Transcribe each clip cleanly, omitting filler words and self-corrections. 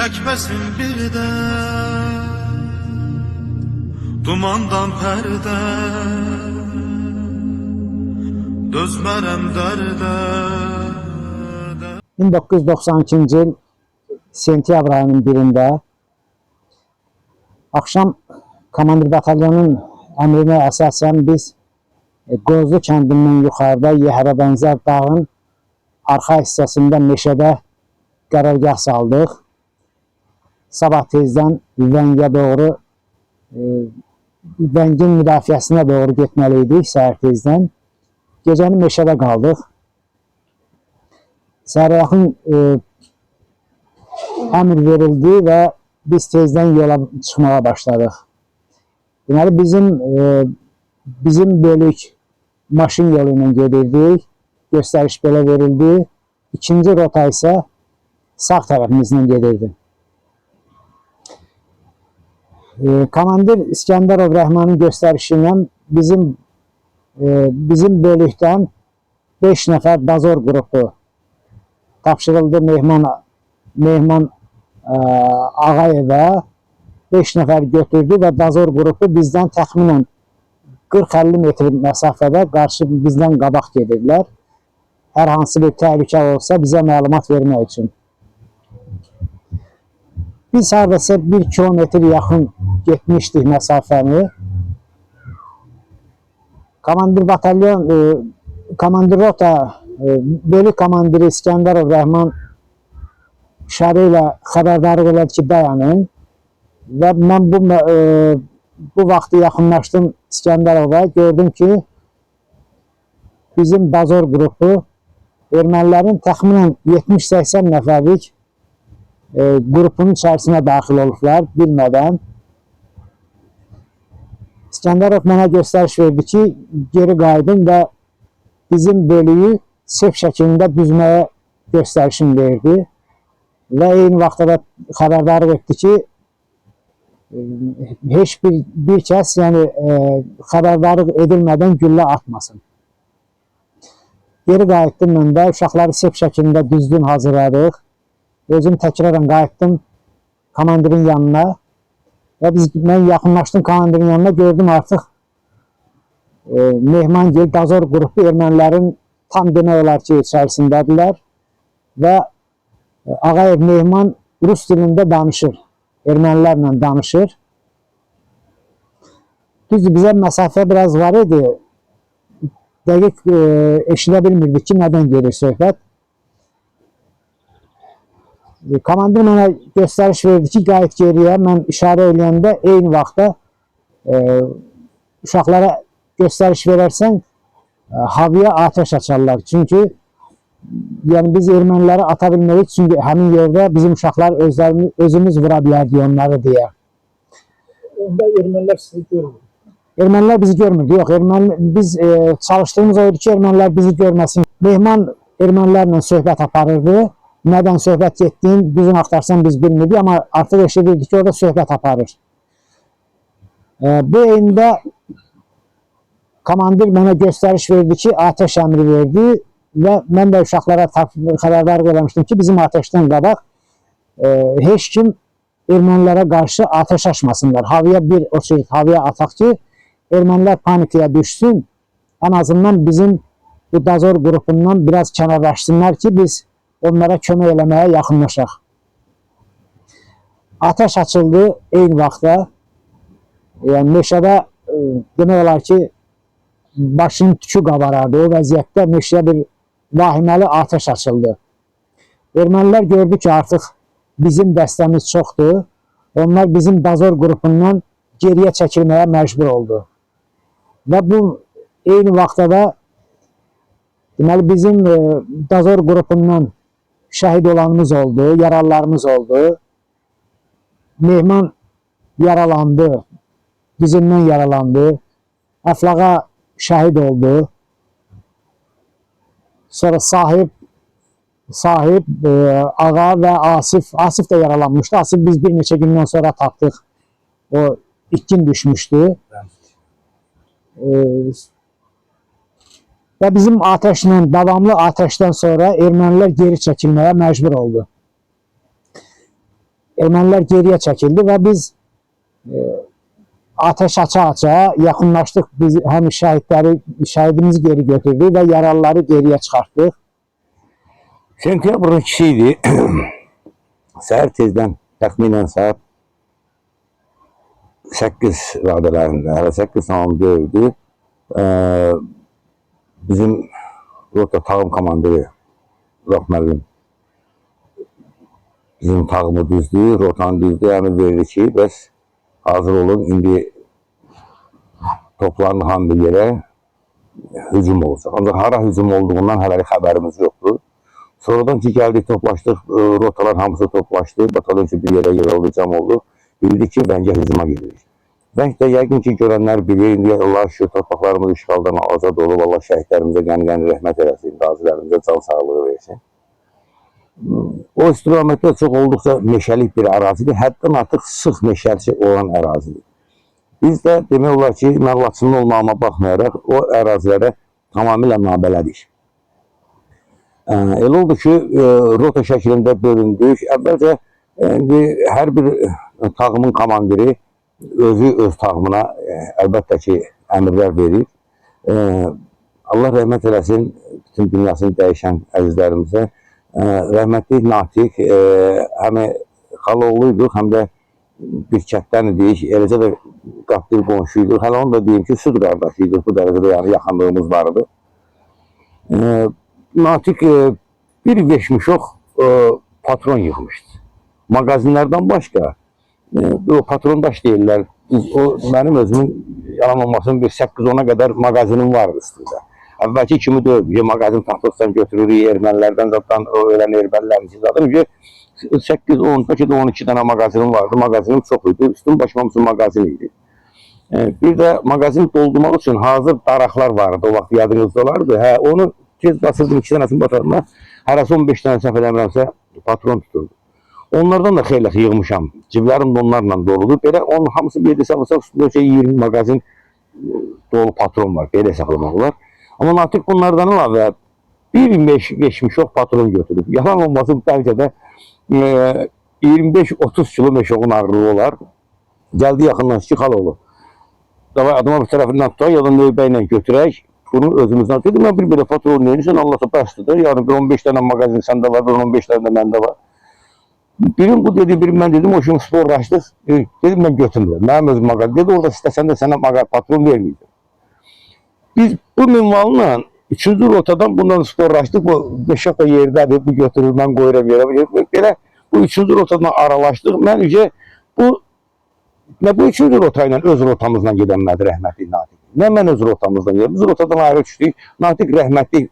çekmesin bir de dumandan perde, dözmərəm dərdə. 1992-ci il sentyabr ayının birində axşam komandir batalyonun əmrinə əsasən biz Qozlu kəndindən yuxarıda Yəhərə bənzər dağın arxa hissəsində meşədə qərargah saldıq. Sabah tezdən Vəngə doğru, Vəngin müdafiəsinə doğru getməli idik səhər tezdən. Gecəni meşədə qaldıq. Səhərə yaxın əmr verildi və biz tezdən yola çıxmağa başladıq. Deməli, bizim bölük maşın yolu ilə gedirdik. Göstəriş belə verildi. İkinci rota isə sağ tərəfimizdən gedirdi. Komandir İskəndərov Rəhmanın göstərişi ilə bizim bölükdən 5 nəfər dazor qrupu tapşırıldı Mehman Ağayevə. 5 nəfər götürdü və dazor qrupu bizdən təxminən 40-50 metr məsafədə qarşı bizdən qabaq gedirlər. Hər hansı bir təhlükə olsa bizə məlumat vermək üçün. Biz hardasa 1 kilometr yaxın getmişdik məsafəni. Komandir rota bölük komandiri İskəndərov Rəhman işarə ilə xəbərdarlıq elədi ki, dayanın. Və mən bu vaxtı yaxınlaşdım İskəndərova, gördüm ki, bizim dazor qrupu ermənilərin təxminən 70-80 nəfərlik qrupunun içərisinə daxil olublar, bilmədən. İskəndərov mənə göstəriş verdi ki, geri qayıdın və bizim bölüyü sef şəklində düzməyə göstərişini verdi. Və eyni vaxtda da xəbərdarlıq etdi ki, heç bir kəs xəbərdarlıq edilmədən güllə atmasın. Geri qayıtdım mən də, uşaqları sef şəklində düzdüm, hazırladıq. Özüm təkrarən qayıtdım komandirin yanına və mən yaxınlaşdım komandirin yanına, gördüm artıq Mehmangil dazor qrupu ermənilərin tam demək olar ki, içərisindədirlər və Ağayev Mehman rus dilində danışır, ermənilərlə danışır. Düzdür, bizə məsafə biraz var idi, dəqiq eşidə bilmirdik ki, nədən gedir söhbət. Komandir mənə göstəriş verdi ki, qayıt geriyə. Mən işarə eləyəndə eyni vaxtda uşaqlara göstəriş verərsən, havaya atəş açarlar. Çünki biz erməniləri ata bilmərik, çünki həmin yerdə bizim uşaqlar özümüz vura bilərdik onları deyə. Onda ermənilər sizi görmür. Ermənilər bizi görmürdü, yox. Biz çalışdığımız oydu ki, ermənilər bizi görməsin. Mehman ermənilərlə söhbət aparırdı. Nədən söhbət getdiyini bizim axtarsan biz bilmirdik, amma artıq eşidirdik ki, orada söhbət aparır. Bu eyndə komandir mənə göstəriş verdi ki, atəş əmri verdi və mən də uşaqlara xəbərdarlıq eləmişdim ki, bizim atəşdən qabaq heç kim ermənilərə qarşı atəş açmasınlar. Havaya bir oçirit havaya ataq ki, ermənilər panikaya düşsün, ən azından bizim bu dazor qrupundan biraz kənarlaşsınlar ki, biz onlara kömək eləməyə yaxınlaşaq. Atəş açıldı eyni vaxtda. Yəni, meşədə demək olar ki, başının tükü qabarardı. O vəziyyətdə meşəyə bir vahiməli atəş açıldı. Ermənilər gördü ki, artıq bizim dəstəmiz çoxdur. Onlar bizim dazor qrupundan geriyə çəkilməyə məcbur oldu. Və bu eyni vaxtda da deməli, bizim dazor qrupundan şəhid olanımız oldu, yaralılarımız oldu. Mehman yaralandı, dizindən yaralandı. Əflağa şəhid oldu. Sonra Sahib, Ağa və Asif də yaralanmışdı. Asif biz bir neçə gündən sonra tapdıq. O itkin düşmüşdü. Və bizim atəşlə, davamlı atəşdən sonra ermənilər geri çəkilməyə məcbur oldu. ermənilər geriyə çəkildi və biz ateş aça-aça yaxınlaşdıq. Biz həm şəhidimizi geri götürdük və yaralıları geriyə çıxartdıq. Sentyabrın 2-si idi. Səhər tezdən təxminən saat 8 radələrində, hələ 8 tamam dövdü. Bizim rota tağım komandiri Murat müəllim bizim tağımı düzdü, rotanı düzdü, əmr verdi ki, bəs hazır olun, indi toplandı hamı bir yerə hücum olacaq. Ancaq hara hücum olduğundan hələlik xəbərimiz yoxdur. Sonradan ki, gəldik, toplaşdıq, rotalar hamısı toplaşdı, batalyon ki, bir yerə yığıldı, cam oldu. Bildik ki, Vəngə hücuma gidirik. Vəng də yəqin ki, görənlər bilir, indi Allah şükür torpaqlarımız işğaldan azad olub, Allah şəhidlərimizə qəni-qəni rəhmət eləsin, qazilərimizə can sağlığı versin. O istiqamətdə çox olduqca meşəlik bir ərazidir, həddən artıq sıx meşəli olan ərazidir. Biz də demək olar ki, mən Laçınlı olmağıma baxmayaraq, o ərazilərə tamamilə nabələdik. Elə oldu ki, rota şəklində bölündük. Əvvəlcə hər bir tağımın komandiri özü öz tağımına əlbəttə ki, əmrlər verir. Allah rəhmət eləsin bütün dünyasını dəyişən əzizlərimizə. Rəhmətli Natiq həm xaloğluyduq, həm də bir kətdən idik, eləcə də qapdil qonşuyduq. Hələ onu da deyim ki, süd qardaşıydık, bu dərəcədə yəni yaxınlığımız vardı. Natiq bir veşmişox patron yığmışdı. Magazinlərdən başqa, o patrondaş deyirlər, mənim özümün yalan olmasın bir 8-10'a qədər magazinim vardı üstündə. Əvvəlki kimi deyil, magazin taxtlıqdan götürürük, ermənilərdən zaten öylən ermənilərin zaten 8, 10, belki de 12 dənə magazinim vardı, magazinim çox idi, üstün başımın magazin idi. Bir də magazin doldurmaq üçün hazır daraqlar vardı, o vaxt yadınızda olardı. Onu tez basırdım 2 dənəsinin batağına, hərəsi 15 dənə səhv eləmirəmsə patron tuturdu. Onlardan da xeyli yığmışam, ciblərim də onlarla doludur. Belə onun hamısı bir hesablasaq üstündə 20 magazin dolu patron var, belə hesablamaq olar. Amma Natiq bunlardan əlavə bir meşmişox patron götürüb. Yalan olmasın, bəlkə də 25-30 kilo meşoğun ağırlığı olar. Gəldi yaxından ki, xaloğlu. Davay adıma bir tərəfindən tutaq, ya da növbə ilə götürək. Bunu özümüzdən dedim, mən bir belə patron neyirsən, Allah'a bəsdir. Yəni bir 15 dənə magazin səndə var, bir 15 dənə də məndə var. Birim bu dedi, birim mən dedim, o şimdi sporlaşdıq. Dedim, mən götürmürəm. Mənim öz magazin. Dedi, orada istəsən də sənə patron verməyəcəm. Biz bu minvalla 3-cü rotadan bundan sporlaşdıq. Bu 5 yerdədir, bu götürür, mən qoyuram yerə. Belə bu 3-cü rotadan aralaşdıq. Mən ücə bu 3-cü rota ilə öz rotamızla gedənmədi rəhmətli Natiq. Nə mən öz rotamızdan gedim. Biz rotadan ayrı düşdük. Natiq rəhmətli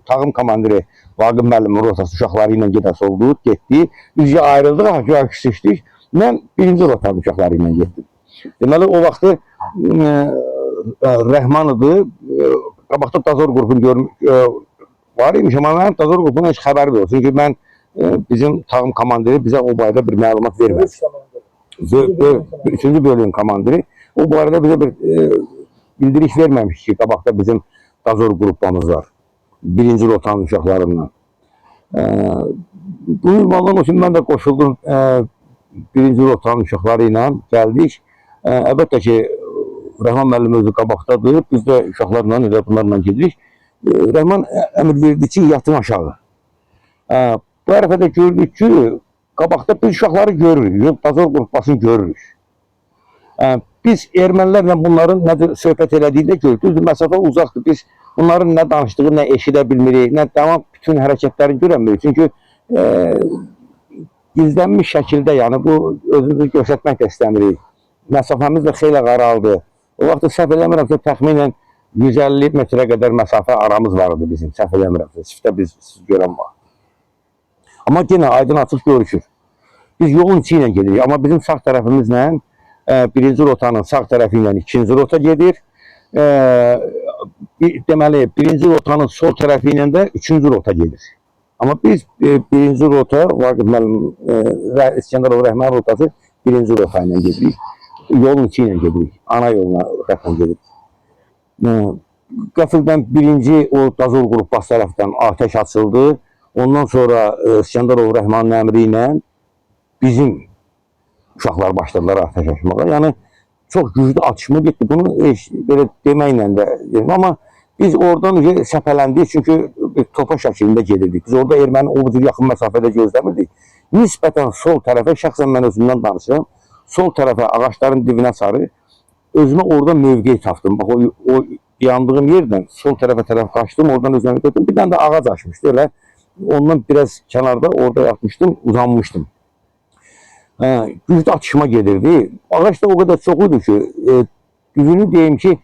tağım komandiri Vaqif müəllimin rotası uşaqları ilə gedəsi oldu, getdi. Üzcə ayrıldıq, haqqa küsüşdük. Mən 1-ci rotanın uşaqları ilə getdim. Deməli, o vaxtı Rəhman idi. Qabaqda Dazor qrupun var imiş, amma mənim Dazor qrupunun heç xəbəri də olsun. Çünki mən bizim tağım komandiri bizə o barədə bir məlumat vermədi. 3-cü bölüyün komandiri o barədə bizə bir bildiriş verməmiş ki, qabaqda bizim Dazor qrupamız var. 1-ci rotanın uşaqlarından. Bu ünvandan üçün mən də qoşuldum 1-ci rotanın uşaqları ilə gəldik. Əlbəttə ki, Rəhman müəllim özü qabaqdadır, biz də uşaqlarla elə bunlarla gedirik. Rəhman əmr verdi ki, yatın aşağı. Bu ərəfədə gördük ki, qabaqda biz uşaqları görürük, Dazor qrupasını görürük. Biz ermənilərlə bunların nədir söhbət elədiyində gördük, məsafə uzaqdır. Biz bunların nə danışdığı, nə eşidə bilmirik, nə tamam bütün hərəkətlərini görəmirik. Çünki gizlənmiş şəkildə, yəni bu özümüzü göstərmək də istəmirik. Məsafəmiz də xeyli qaraldı. O vaxt səhv eləmirəmsə təxminən 150 metrə qədər məsafə aramız vardı bizim, səhv eləmirəmsə. Çiftdə biz görən var. Amma yenə aydın açıq görüşür. Biz yolun içi ilə gedirik, amma bizim sağ tərəfimizlə 1-ci rotanın sağ tərəfi ilə 2-ci rota gedir. Deməli, 1-ci rotanın sol tərəfi ilə də 3-cü rota gedir. Amma biz 1-ci rota, Vaqif müəllim, İskəndərov Rəhman rotası 1-ci rota ilə gedirik. Yolun içi ilə gedirik, ana yoluna qəfildən gedirik. Qəfildən 1-ci o Dazor qrupası tərəfdən atəş açıldı. Ondan sonra İskəndərov Rəhmanın əmri ilə bizim uşaqlar başladılar atəş açmağa. Yəni çox güclü atışma getdi. Bunu belə deməklə də deyim. Amma biz oradan səpələndik çünki topa şəklində gedirdik. Biz orada erməni o cür yaxın məsafədə gözləmirdik. Nisbətən sol tərəfə, şəxsən mən özümdən danışıram, sol tərəfə ağacların dibinə sarı özümə orada mövqeyi tapdım. Bax o yandığım yerdən sol tərəfə qaçdım, oradan özümə götürdüm. Bir dənə də ağac açmışdı elə. Ondan biraz kənarda orada yatmışdım, uzanmışdım. Güclü atışma gedirdi. Ağac da o kadar çok idi ki, düzünü deyim ki,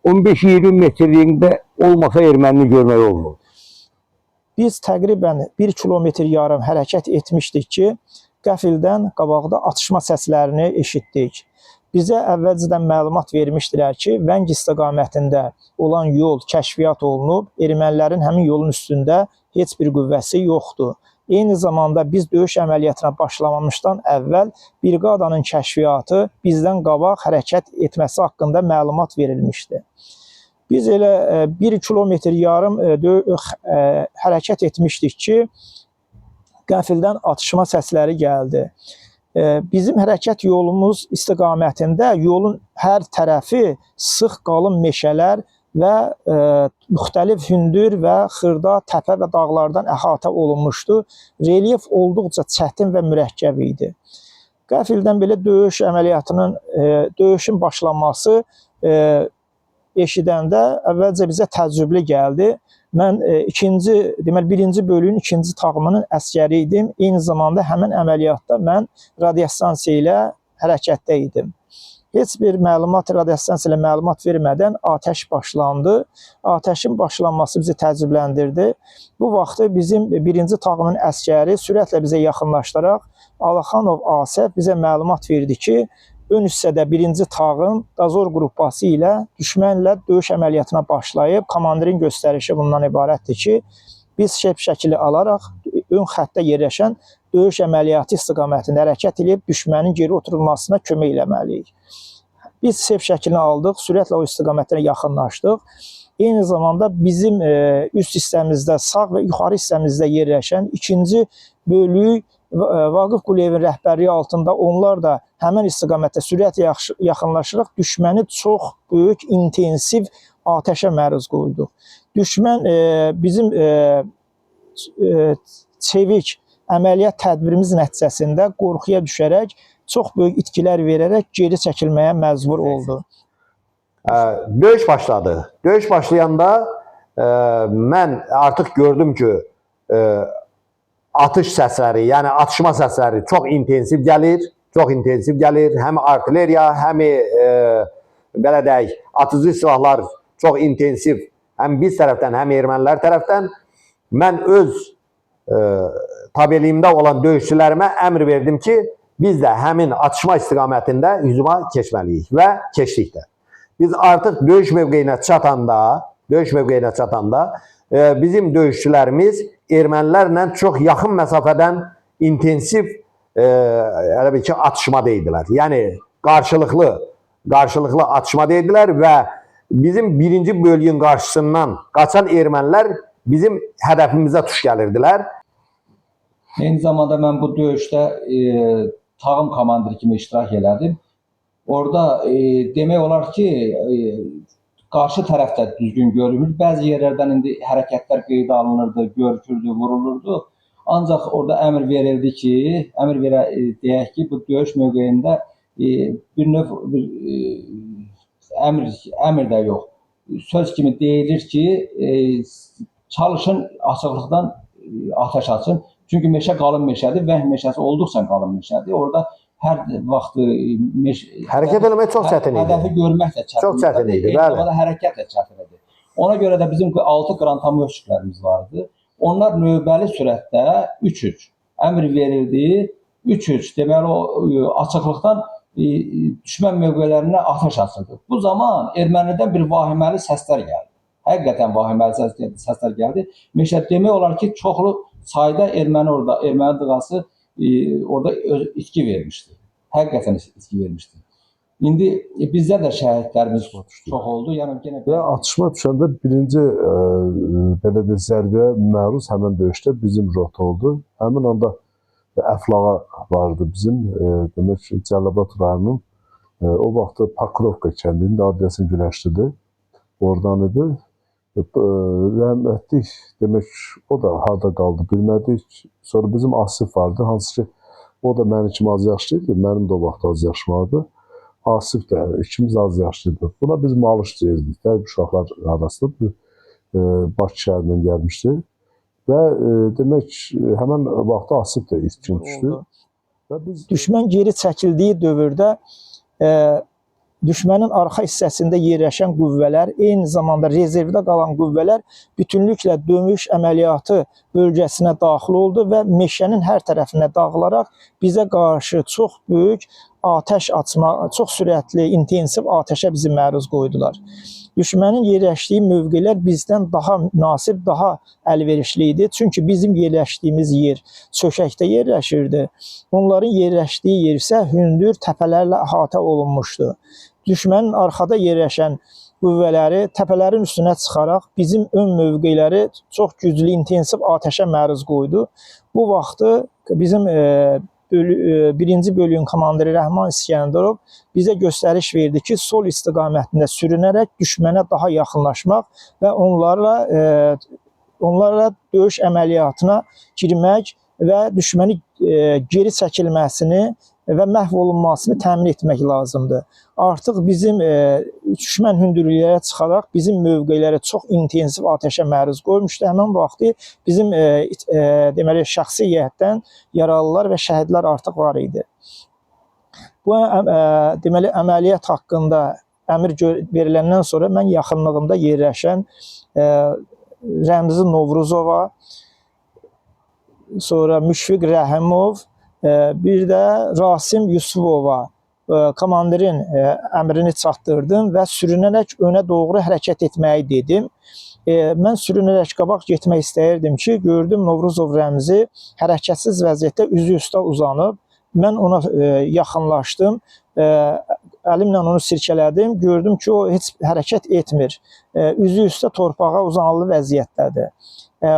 15-20 metrliğinde olmasa ermənini görmək olmur. Biz təqribən 1 kilometr yarım hərəkət etmişdik ki, qəfildən qabaqda atışma səslərini eşitdik. Bizə əvvəlcədən məlumat vermişdilər ki, Vəng istiqamətində olan yol kəşfiyyat olunub, ermənilərin həmin yolun üstündə heç bir qüvvəsi yoxdur. Eyni zamanda biz döyüş əməliyyatına başlamamışdan əvvəl briqadanın kəşfiyyatı bizdən qabaq hərəkət etməsi haqqında məlumat verilmişdi. Biz elə 1 kilometr yarım hərəkət etmişdik ki, qəfildən atışma səsləri gəldi. Bizim hərəkət yolumuz istiqamətində yolun hər tərəfi sıx qalın meşələr və müxtəlif hündür və xırda təpə və dağlardan əhatə olunmuşdu. Relyef olduqca çətin və mürəkkəb idi. Qəfildən belə döyüş əməliyyatının, döyüşün başlanması eşidəndə əvvəlcə bizə təəccüblü gəldi. Mən birinci bölüyün 2-ci tağımının əskəri idim. Eyni zamanda həmin əməliyyatda mən radiostansiya ilə hərəkətdə idim. Heç bir radiostansiya ilə məlumat vermədən atəş başlandı. Atəşin başlanması bizi təəccübləndirdi. Bu vaxtı bizim 1-ci tağımın əskəri sürətlə bizə yaxınlaşdıraq Alaxanov Asəf bizə məlumat verdi ki, ön hissədə 1-ci tağım Dazor qrupası ilə düşmənlə döyüş əməliyyatına başlayıb. Komandirin göstərişi bundan ibarətdir ki, biz şef şəkili alaraq ön xəttə yerləşən döyüş əməliyyatı istiqamətində hərəkət edib düşmənin geri oturulmasına kömək eləməliyik. Biz şef şəklini aldıq, sürətlə o istiqamətlərə yaxınlaşdıq. Eyni zamanda bizim üst hissəmizdə, sağ və yuxarı hissəmizdə yerləşən 2-ci bölük Vaqif Quliyevin rəhbərliyi altında onlar da həmin istiqamətdə sürətlə yaxınlaşıraq düşməni çox böyük, intensiv atəşə məruz qoyduq. Düşmən bizim çevik əməliyyat tədbirimiz nəticəsində qorxuya düşərək, çox böyük itkilər verərək geri çəkilməyə məcbur oldu. Döyüş başladı. Döyüş başlayanda mən artıq gördüm ki, atış səsləri, yəni atışma səsləri çox intensiv gəlir. Həm artilleriya, həm belə deyək, atıcı silahlar çox intensiv, həm biz tərəfdən, həm ermənilər tərəfdən. Mən öz tabeliyimdə olan döyüşçülərimə əmr verdim ki, biz də həmin atışma istiqamətində hücuma keçməliyik və keçdik də. Biz artıq döyüş mövqeyinə çatanda bizim döyüşçülərimiz ermənilərlə çox yaxın məsafədən intensiv atışmada idilər. Yəni qarşılıqlı atışmada idilər və bizim 1-ci bölgün qarşısından qaçan ermənilər bizim hədəfimizə tuş gəlirdilər. Eyni zamanda mən bu döyüşdə tağım komandiri kimi iştirak elədim. Orada demək olar ki, qarşı tərəfdə düzgün görülmür. Bəzi yerlərdən indi hərəkətlər qeydə alınırdı, görükürdü, vurulurdu. Ancaq orada əmr verildi ki, deyək ki, bu döyüş mövqeyində bir növ əmr də yox. Söz kimi deyilir ki, çalışın açıqlıqdan atəş açın. Çünki meşə qalın meşədir, Vəng meşəsi olduqca qalın meşədir. Orada hər vaxt hərəkət eləmək çox çətin idi. Hədəfi görmək də çətin idi. Çox çətin idi, bəli. Orada hərəkət də çətin idi. Ona görə də bizim 6 qrantamyoşiklərimiz vardı. Onlar növbəli sürətdə 3-3 əmr verildi. 3-3 deməli o açıqlıqdan düşmən mövqelərinə atəş açıldı. Bu zaman ermənidən bir vahiməli səslər gəldi. Həqiqətən vahiməli səslər gəldi. Meşə demək olar ki, çoxlu sayda erməni dıqası orada itki vermişdi. Həqiqətən itki vermişdi. İndi bizdə də şəhidlərimiz çox oldu. Və atışma düşəndə birinci belə də zərbəyə məruz həmin döyüşdə bizim rota oldu. Həmin anda əflağa vardı bizim. Demək Cəlilabad rayonunun o vaxtı Pakrovka kəndinin adresi Güləşlidir. Oradan idi. Rəhmətlik demək o da harda qaldı bilmədik. Sonra bizim Asif vardı, hansı ki o da mənim kimi az yaşlıydı, mənim də o vaxt az yaşım vardı. Asif də ikimiz az yaşlıydı. Buna biz mal işləyirdik də, uşaqlar arasında Bakı şəhərindən gəlmişdi. Və demək həmən vaxtda Asif də itkin düşdü. Və biz Düşmən geri çəkildiyi dövrdə düşmənin arxa hissəsində yerləşən qüvvələr, eyni zamanda rezervdə qalan qüvvələr bütünlüklə döyüş əməliyyatı bölgəsinə daxil oldu və meşənin hər tərəfinə dağılaraq bizə qarşı çox böyük atəş açma, çox sürətli, intensiv atəşə bizi məruz qoydular. Düşmənin yerləşdiyi mövqelər bizdən daha münasib, daha əlverişli idi. Çünki bizim yerləşdiyimiz yer çökəkdə yerləşirdi. Onların yerləşdiyi yer isə hündür təpələrlə əhatə olunmuşdu. Düşmənin arxada yerləşən qüvvələri təpələrin üstünə çıxaraq bizim ön mövqeləri çox güclü, intensiv atəşə məruz qoydu. Bu vaxtı bizim birinci bölüyün komandiri Rəhman İskəndərov bizə göstəriş verdi ki, sol istiqamətində sürünərək düşmənə daha yaxınlaşmaq və onlarla döyüş əməliyyatına girmək və düşməni geri çəkilməsini və məhv olunmasını təmin etmək lazımdır. Artıq bizim düşmən hündürlüklərə çıxaraq bizim mövqeləri çox intensiv atəşə məruz qoymuşdu. Həmin vaxtı bizim deməli şəxsi heyətdən yaralılar və şəhidlər artıq var idi. Bu deməli əməliyyat haqqında əmr veriləndən sonra mən yaxınlığımda yerləşən Rəmzi Novruzova, sonra Müşfiq Rəhimov, bir də Rasim Yusufova komandirin əmrini çatdırdım və sürünərək önə doğru hərəkət etməyi dedim. Mən sürünərək qabaq getmək istəyirdim ki, gördüm Novruzov Rəmzi hərəkətsiz vəziyyətdə üzü üstə uzanıb. Mən ona yaxınlaşdım, əlimlə onu sirkələdim, gördüm ki, o heç hərəkət etmir. Üzü üstə torpağa uzanılı vəziyyətdədir.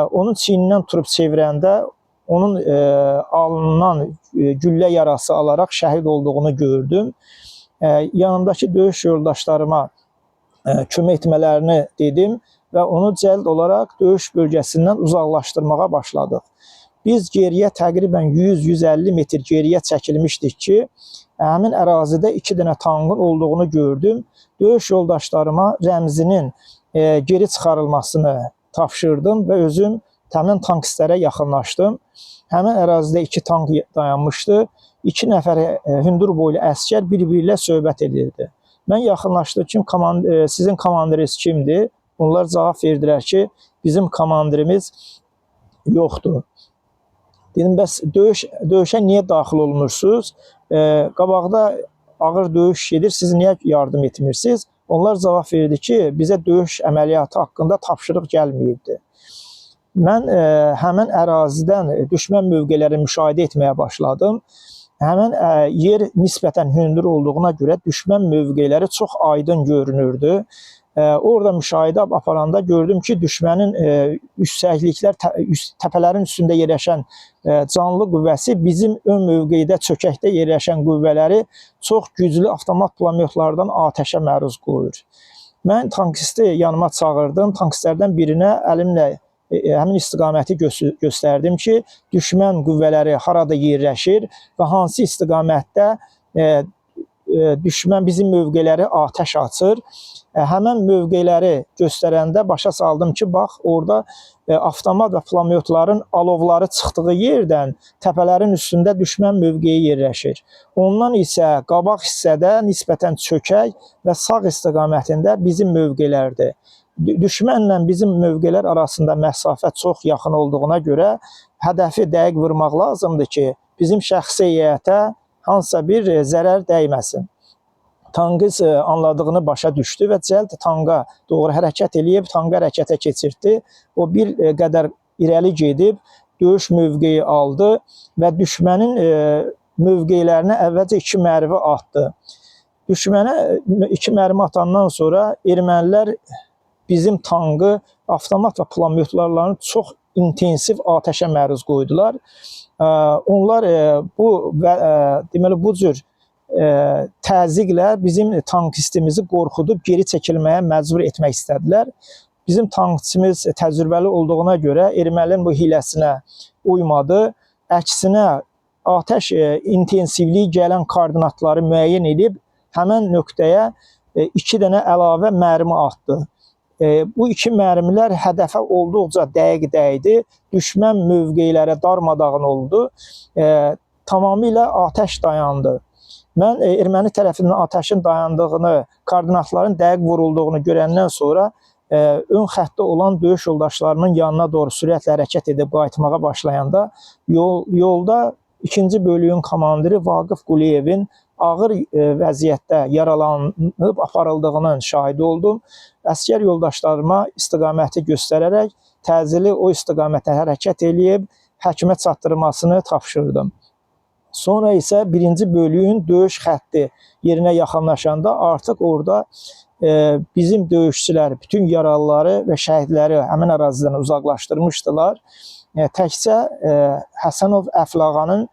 Onun çiynindən turub çevirəndə onun alnından güllə yarası alaraq şəhid olduğunu gördüm. Yanındakı döyüş yoldaşlarıma kömək etmələrini dedim və onu cəld olaraq döyüş bölgəsindən uzaqlaşdırmağa başladıq. Biz geriyə təqribən 100-150 metr geriyə çəkilmişdik ki, həmin ərazidə 2 dənə tankın olduğunu gördüm. Döyüş yoldaşlarıma Rəmzinin geri çıxarılmasını tapşırdım və özüm həmin tankistlərə yaxınlaşdım. Həmin ərazidə 2 tank dayanmışdı. 2 nəfər hündür boylu əsgər bir-biri ilə söhbət edirdi. Mən yaxınlaşdım ki, sizin komandiriniz kimdir? Onlar cavab verdilər ki, bizim komandirimiz yoxdur. Dedim, bəs döyüşə niyə daxil olmursunuz? Qabaqda ağır döyüş gedir, siz niyə yardım etmirsiniz? Onlar cavab verdi ki, bizə döyüş əməliyyatı haqqında tapşırıq gəlməyibdi. Mən həmin ərazidən düşmən mövqeləri müşahidə etməyə başladım. Həmin yer nisbətən hündür olduğuna görə düşmən mövqeləri çox aydın görünürdü. Orada müşahidə aparanda gördüm ki, düşmənin yüksəkliklər, təpələrin üstündə yerləşən canlı qüvvəsi bizim ön mövqedə, çökəkdə yerləşən qüvvələri çox güclü avtomat pulemyotlardan atəşə məruz qoyur. Mən tankisti yanıma çağırdım, tankistlərdən birinə əlimlə həmin istiqaməti göstərdim ki, düşmən qüvvələri harada yerləşir və hansı istiqamətdə düşmən bizim mövqeləri atəş açır. Həmən mövqeləri göstərəndə başa saldım ki, bax, orada avtomat və pulemyotların alovları çıxdığı yerdən təpələrin üstündə düşmən mövqeyi yerləşir. Ondan isə qabaq hissədə nisbətən çökək və sağ istiqamətində bizim mövqelərdir. Düşmənlə bizim mövqelər arasında məsafə çox yaxın olduğuna görə hədəfi dəqiq vurmaq lazımdır ki, bizim şəxsi heyətə hansısa bir zərər dəyməsin. Tankist anladığını başa düşdü və cəld tanka doğru hərəkət eləyib, tankı hərəkətə keçirtdi. O bir qədər irəli gedib, döyüş mövqeyi aldı və düşmənin mövqelərinə əvvəlcə 2 mərmi atdı. Düşmənə 2 mərmi atandan sonra ermənilər bizim tankı avtomat və pulemyotlarını çox intensiv atəşə məruz qoydular. Onlar deməli bu cür təzyiqlə bizim tankistimizi qorxudub geri çəkilməyə məcbur etmək istədilər. Bizim tankçımız təcrübəli olduğuna görə ermənin bu hiləsinə uymadı. Əksinə atəş intensivliyi gələn koordinatları müəyyən edib həmən nöqtəyə 2 dənə əlavə mərmi atdı. Bu 2 mərmilər hədəfə olduqca dəqiq dəydi. Düşmən mövqeləri darmadağın oldu. Tamamilə atəş dayandı. Mən erməni tərəfindən atəşin dayandığını, koordinatların dəqiq vurulduğunu görəndən sonra ön xəttdə olan döyüş yoldaşlarımın yanına doğru sürətlə hərəkət edib qayıtmağa başlayanda yolda 2-ci bölüyün komandiri Vaqif Quliyevin ağır vəziyyətdə yaralanıb aparıldığının şahidi oldum. Əsgər yoldaşlarıma istiqaməti göstərərək təcili o istiqamətə hərəkət edib həkimə çatdırmasını tapşırdım. Sonra isə 1-ci bölüyün döyüş xətti yerinə yaxınlaşanda artıq orada bizim döyüşçülər bütün yaralıları və şəhidləri həmin ərazidən uzaqlaşdırmışdılar. Təkcə Həsənov Əflağanın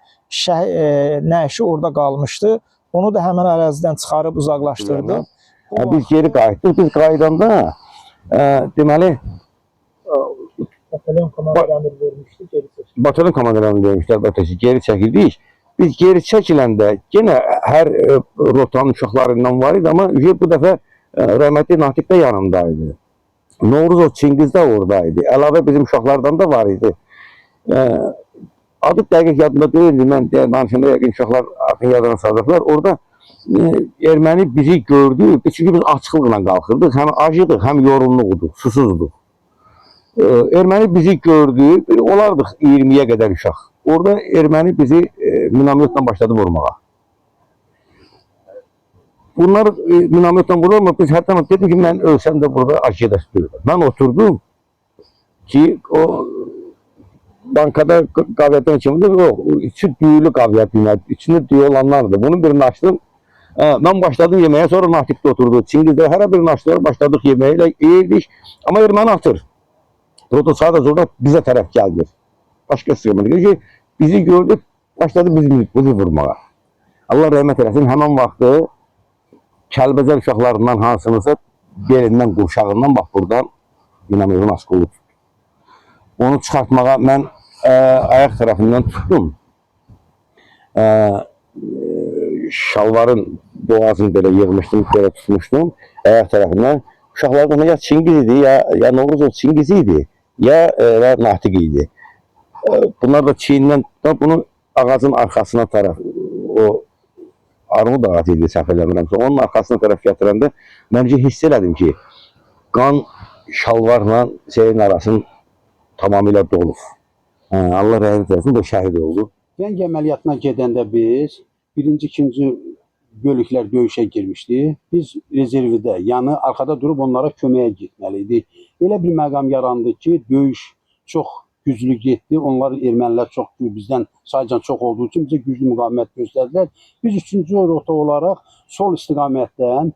nəşi orada qalmışdı. Onu da həmin ərazidən çıxarıb uzaqlaşdırdı. Biz geri qayıtdıq. Biz qayıdanda deməli Batalyon komandanı əmr vermişdi, geri çəkildik. Batalyon komandanı vermişlər, əlbəttə geri çəkildik. Biz geri çəkiləndə yenə hər rotanın uşaqlarından var idi, amma bu dəfə rəhmətli Natiq də yanımdaydı. Novruzov Çingiz də oradaydı. Əlavə bizim uşaqlardan da var idi. Adı dəqiq yadımda deyildi. Mən danışanda yəqin uşaqlar artıq yadına salacaqlar. Orada erməni bizi gördü. Çünki biz açıqlıqla qalxırdıq. Həm acıdıq, həm yorulluqduq, susuzduq. Erməni bizi gördü. Olardıq 20-yə qədər uşaq. Orada erməni bizi minametlə başladı vurmağa. Bunlar minametlə vurur, amma biz hətta dedim ki, mən ölsəm də burada acıda sürüyorum. Mən oturdum ki, o bankada qaviyyatdan kimdir? O içi düyülü qaviyyat, içində düyü olanlardır. Bunun birini açdım. Mən başladım yeməyə, sonra Natiqdə oturdu. Çingizdə hər birini açdılar, başladık yeməyə ilə yeyirdik. Amma erməni atır. O sadəcə orada bizə tərəf gəldi. Başqa sığınmadı ki, bizi gördü, başladı bizi vurmağa. Allah rəhmət eləsin, həmən vaxtı Kəlbəcər uşaqlarından hansınısa belindən, qurşağından bax buradan minametin asılı tutdu. Onu çıxartmağa mən ayaq tərəfindən tutdum. Şalvarın boğazını belə yığmışdım, belə tutmuşdum ayaq tərəfindən. Uşaqlardan ya Çingiz idi, ya Novruzov Çingiz idi, ya Natiq idi. Bunlar da çiynindən, bunu ağacın arxasına tərəf, o armud ağacı idi, səhv eləmirəmsə, onun arxasına tərəf gətirəndə mən hiss elədim ki, qan şalvarla şeyin arasını tamamilə dolub. Allah rəhmət eləsin, bu şəhid oldu. Gəng əməliyyatına gedəndə biz 1-ci, 2-ci bölüklər döyüşə girmişdik. Biz rezervdə, yəni arxada durub onlara köməyə getməli idik. Elə bir məqam yarandı ki, döyüş çox güclü getdi. Onlar ermənilər çox bizdən sayıcan çox olduğu üçün bizə güclü müqavimət göstərdilər. Biz 3-cü rota olaraq sol istiqamətdən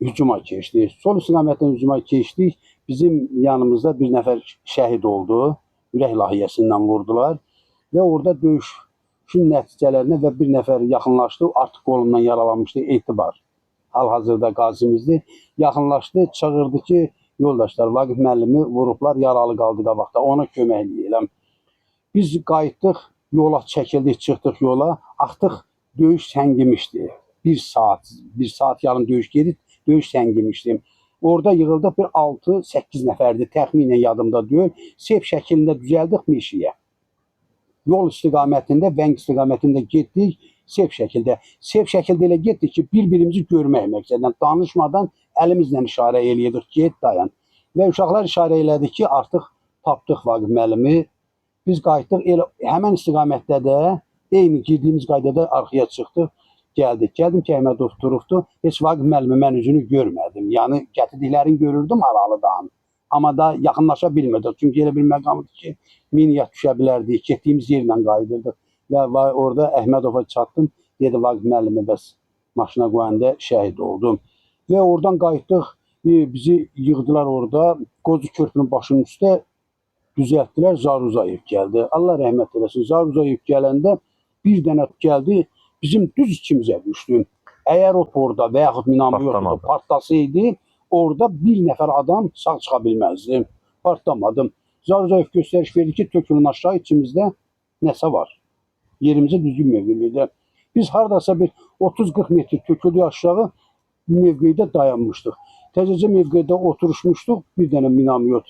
hücuma keçdik. Sol istiqamətdən hücuma keçdik. Bizim yanımızda bir nəfər şəhid oldu. Ürək layihəsindən vurdular və orada döyüşün nəticələrinə və bir nəfər yaxınlaşdı. Artıq qolundan yaralanmışdı, Etibar. Hal-hazırda qazimizdir. Yaxınlaşdı, çağırdı ki, yoldaşlar, Vaqif müəllimi vurublar, yaralı qaldı qabaqda, ona kömək eləyirəm. Biz qayıtdıq, yola çəkildik, çıxdıq yola. Artıq döyüş səngimişdi. Bir saat yarım döyüş gedib, döyüş səngimişdi. Orada yığıldıq bir 6-8 nəfərdir, təxminən yadımda deyil. Seyf şəklində düzəldik meşəyə. Yol istiqamətində, Vəng istiqamətində getdik, seyf şəkildə. Seyf şəkildə elə getdik ki, bir-birimizi görmək məqsədlə, danışmadan əlimizlə işarə eləyirdik, get, dayan. Və uşaqlar işarə elədi ki, artıq tapdıq Vaqif müəllimi. Biz qayıtdıq, elə həmən istiqamətdə də, eyni girdiyimiz qaydada arxaya çıxdıq, gəldik. Gəldim ki, Əhmədov durubdu, heç Vaqif müəllimi mən üzünü görmədim. Yəni, gətirdiklərini görürdüm aralıdan. Amma da yaxınlaşa bilmirdik. Çünki elə bir məqamdır ki, miniyyət düşə bilərdik, getdiyimiz yerlə qayıdırdıq. Və orada Əhmədova çatdım, dedi Vaqif müəllimi bəs maşına qoyanda şəhid oldum. Və oradan qayıtdıq, bizi yığdılar orada, Qozu körpünün başının üstə düzəltdilər, Zaruzayev gəldi. Allah rəhmət eləsin. Zaruzayev gələndə bir dənə gəldi, bizim düz içimizə düşdü. Əgər o orada və yaxud minamoyotda partlasaydı, orada bir nəfər adam sağ çıxa bilməzdi. Partlamadım. Zaruzayev göstəriş verdi ki, tökülün aşağı içimizdə nəsə var. Yerimizə düzgün mövqedə. Biz hardasa bir 30-40 metr töküldük aşağı, mövqedə dayanmışdıq. Təzəcə mövqedə oturuşmuşduq, bir dənə minamoyot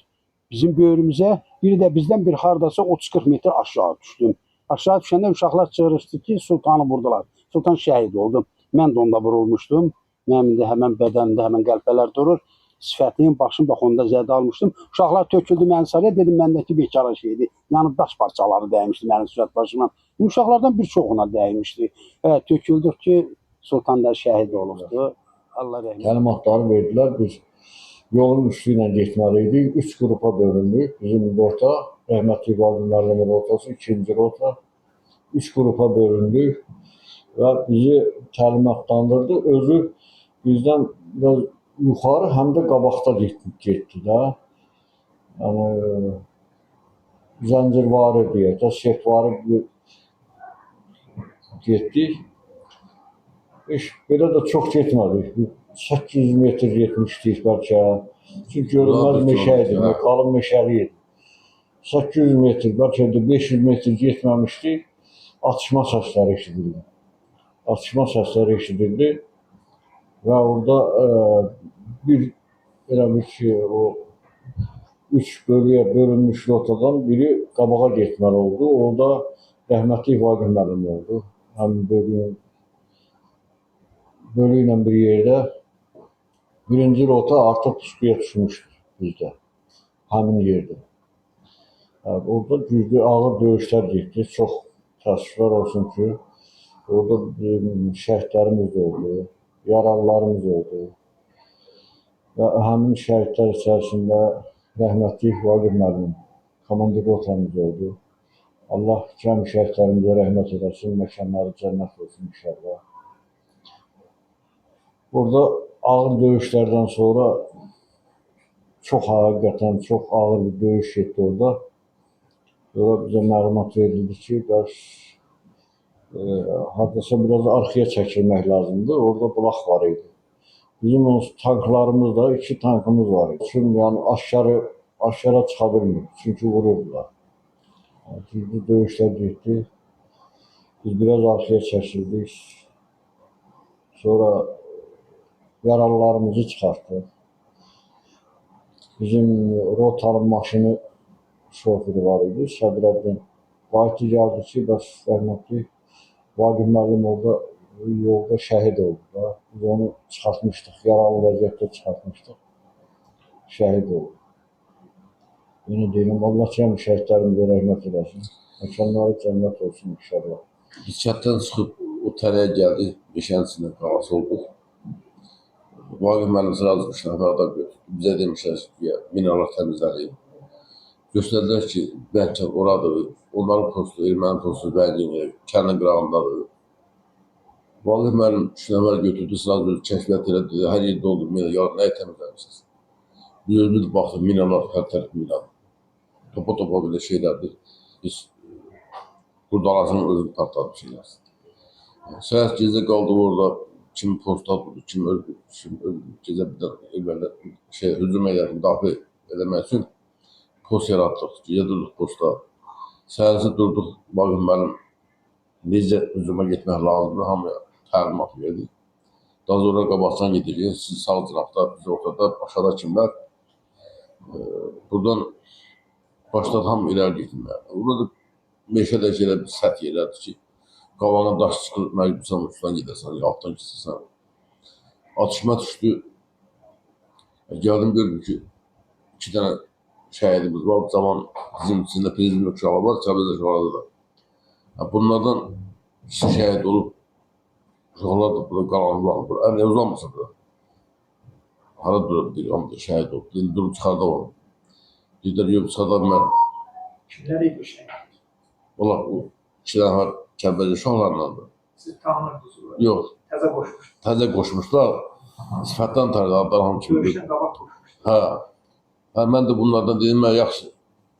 bizim böyrümüzə, biri də bizdən bir hardasa 30-40 metr aşağı düşdüm. Aşağı düşəndə uşaqlar çığırışdı ki, Sultanı vurdular. Sultan şəhid oldu. Mən də onda vurulmuşdum. Mənim də həmən bədənimdə həmən qəlpələr durur. Sifətim, başım bax onda zədə almışdım. Uşaqlar töküldü mən sarıya, dedim məndəki bekara şeydi. Yəni daş parçaları dəymişdi mənim sifət başıma. Uşaqlardan bir çoxuna dəymişdi. Töküldük ki, Sultan da şəhid olubdu. Allah rəhmət. Təlimatları verdilər. Biz yolun üstü ilə getməliydik. 3 qrupa bölündük. Bizim rota, rəhmətli Vaqif müəllimin rotası, 2-ci rota. 3 qrupa bölündük və bizi təlimatlandırdı. Özü bizdən biraz yuxarı, həm də qabaqda getdi də. Yəni, zəncirvari deyək də, setvari getdik. Belə də çox getmədik. 800 metr getmişdik bəlkə. Çünki görünməz meşə idi, qalın meşəli idi. 800 metr, bəlkə də 500 metr getməmişdik. Atışma səsləri eşidildi. Atışma səsləri eşidildi. Və orada elə bir ki, o 3 bölüyə bölünmüş rotadan biri qabağa getməli oldu. Orada rəhmətli Vaqif müəllim oldu. Həmin bölü ilə bir yerdə. Birinci rota artıq puskuya düşmüşdür bizdə. Həmin yerdə. Orada güclü ağır döyüşlər getdi. Çox təəssüflər olsun ki, orada şəhidlərimiz oldu, yaralılarımız oldu. Və həmin şəhidlər içərisində rəhmətli Vaqif müəllim, komandir rotamız oldu. Allah cəmi şəhidlərimizə rəhmət edəsin, məkanları cənnət olsun inşallah. Orada ağır döyüşlərdən sonra həqiqətən çox ağır bir döyüş getdi orada. Sonra bizə məlumat verildi ki, hardasa biraz arxaya çəkilmək lazımdır. Orada bulaq var idi. Bizim tanklarımız da 2 tankımız var idi. Çünki yəni aşağı çıxa bilmir. Çünki vururdular. Güclü döyüşlər getdi. Biz biraz arxaya çəkildik. Sonra yaralılarımızı çıxartdıq. Bizim rotanın maşını şoförü var idi, Sədirəddin. Vaqif gəldi ki, bəs rəhmətli Vaqif müəllim orada yolda şəhid oldu da. Biz onu çıxartmışdıq, yaralı vəziyyətdə çıxartmışdıq. Şəhid oldu. Yenə deyim, Allah cəmi şəhidlərimizə rəhmət eləsin. Məkanları cənnət olsun inşallah. Biz çatdan çıxıb o tələyə gəldik, meşənin içində qalası olduq. Vaqif müəllim sırası 3 nəfər adam götürdü. Bizə demişlər ki, minalar təmizlədik. Göstərdilər ki, bəlkə oradır, onların postu, erməni postu, bəlkə kəndin qırağındadır. Vaqif müəllim 3 nəfər götürdü, sırası kəşfiyyat elədi, hər yerdə oldu, yarın nəyə təmizləmişsiniz? Biz özümüz baxdıq, minalar, hər tərəf minalar. Topa belə şeylərdir. Biz qurdalasının özünü partladı şeylər. Səhət gecə qaldı orada, kim posta durdu, kim öldü, gecə bir də evlərdə hücum edər, müdafiə eləmək üçün post yaratdıq, gecə durduq posta. Səhərisi durduq, Vaqif müəllim necə hücuma getmək lazımdır, hamıya təlimat verdik. Daha sonra qabaqdan gedirik, siz sağ cinaqda, biz ortada, aşağıda kimlər. Buradan başladı hamı iləri getməyə. Burada meşədə elə bir səth yerlərdir ki, qavana daş çıxır, məcbursan uçdan gedəsən, altdan keçirsən. Atışma düşdü. Gəldim gördüm ki, 2 dənə şəhidimiz var. Zaman bizim içində prezident uşağı var, Çabədə uşağı da. Bunlardan 2 şəhid olub, uşaqlar da burada qalanıblar. Əmrə uzanmasa da. Hara durur, deyir, amma şəhid olub. Deyir, durub çıxarda var. Deyirlər, yox, çıxarda bilmərəm. Kimlər idi o şəhid? Ola, o 2 nəfər Kəbədə uşaqlarındandır. Siz tanımırdınız? Yox. Təzə qoşmuşdur. Təzə qoşmuşlar. Sifətdən tanıdı, adlar hamı kimi. Döyüşdən qabaq qoşmuşdur. Hə. Mən də bunlardan dedim, mən yaxşı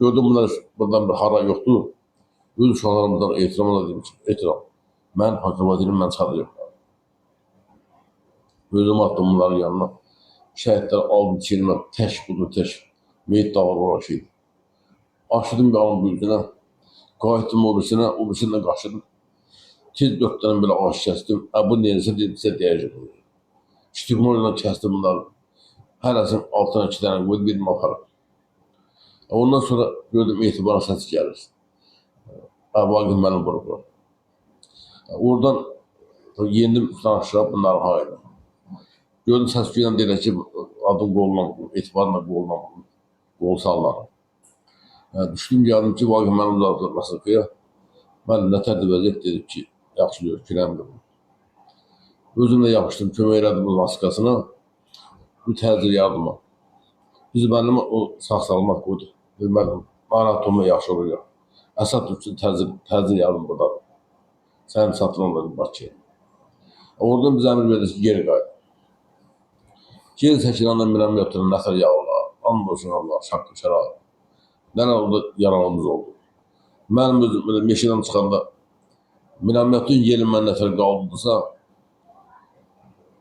Gördüm bunlar buradan bir hara yoxdur. Öz uşaqlarımızdan ehtiramla dedim ki, ehtiram. Mən hakima deyirəm, mən çağırıyorum. Özüm attım bunların yanına. Şəhidlər aldım çelimə, tək budur, tək. Meyit dağır olan şeydir. Aşırdım bir alın bu yüzünə. Qayıtdım o birisine qaçırdım. Tez 4 dənə belə ağaç kəsdim. Bu neyirsə dedimsə deyəcək. Stigmoyla kəsdim bunları. Hərəsinin altına 2 dənə qoydu, dedim aparım. Ondan sonra gördüm etibarın səsi gəlir. Vaqif mənim vurublar. Oradan yendim üstdən aşağı bunların hayına. Gördüm səs güyən deyilər ki, adım qolundan, etibarla qolundan, qol sallarım. Düşdüm gəldim ki, Vaqif mənim uzaqdır Masakıya. Mən nətərdə vəziyyət dedim ki, yaxşı görür, kirəmdir. Özüm də yapışdım, kömək elədim bu maskasına. Bu təcil yardıma. Biz mənim o sağ-salamat qoydu. Bilmədim, anatomiya yaxşı olur ya. Əsad üçün təcil yardım buradadır. Sənin satın almadım Bakıya. Oradan biz əmr verdik ki, geri qayıt. Geri çəkiləndən biləm yaptırın, nəfər yağlar. And olsun Allah, şaqqı şərab. Nənə orada yaralamız oldu. Mənim özüm meşədən çıxanda Minamyatın yerim mən nəfər qaldısa,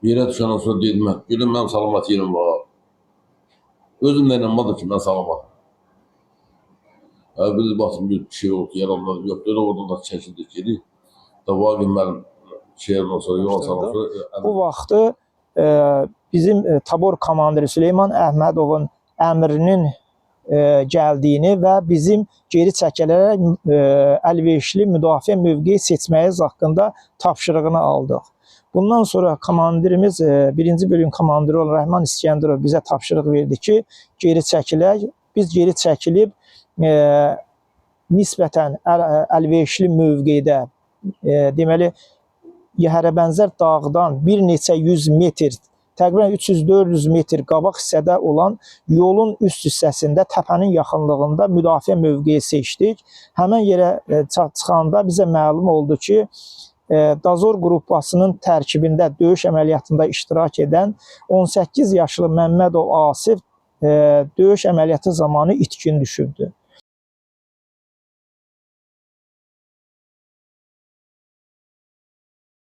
yerə düşəndən sonra dedim, gülüm mənim salamat yerim var. Özüm də inanmadım ki, mən salamat. Bir baxım, bir şey oldu, yaralanmadım, yox, dedi, oradan da çəkildik geri. Vaqif mənim şehirdən sonra, yol salından sonra... Bu vaxtı bizim tabor komandiri Süleyman Əhmədovun əmrinin gəldiyini və bizim geri çəkilərək əlverişli müdafiə mövqeyi seçməyiz haqqında tapşırığını aldıq. Bundan sonra komandirimiz, 1-ci bölüm komandiri olan Rəhman İskəndərov bizə tapşırıq verdi ki, geri çəkilək. Biz geri çəkilib nisbətən əlverişli mövqedə, deməli, Yəhərəbənzər dağdan bir neçə 100 metr, təqribən 300-400 metr qabaq hissədə olan yolun üst hissəsində, təpənin yaxınlığında müdafiə mövqeyi seçdik. Həmən yerə çıxanda bizə məlum oldu ki, Dazor qrupasının tərkibində döyüş əməliyyatında iştirak edən 18 yaşlı Məmmədov Asif döyüş əməliyyatı zamanı itkin düşübdü.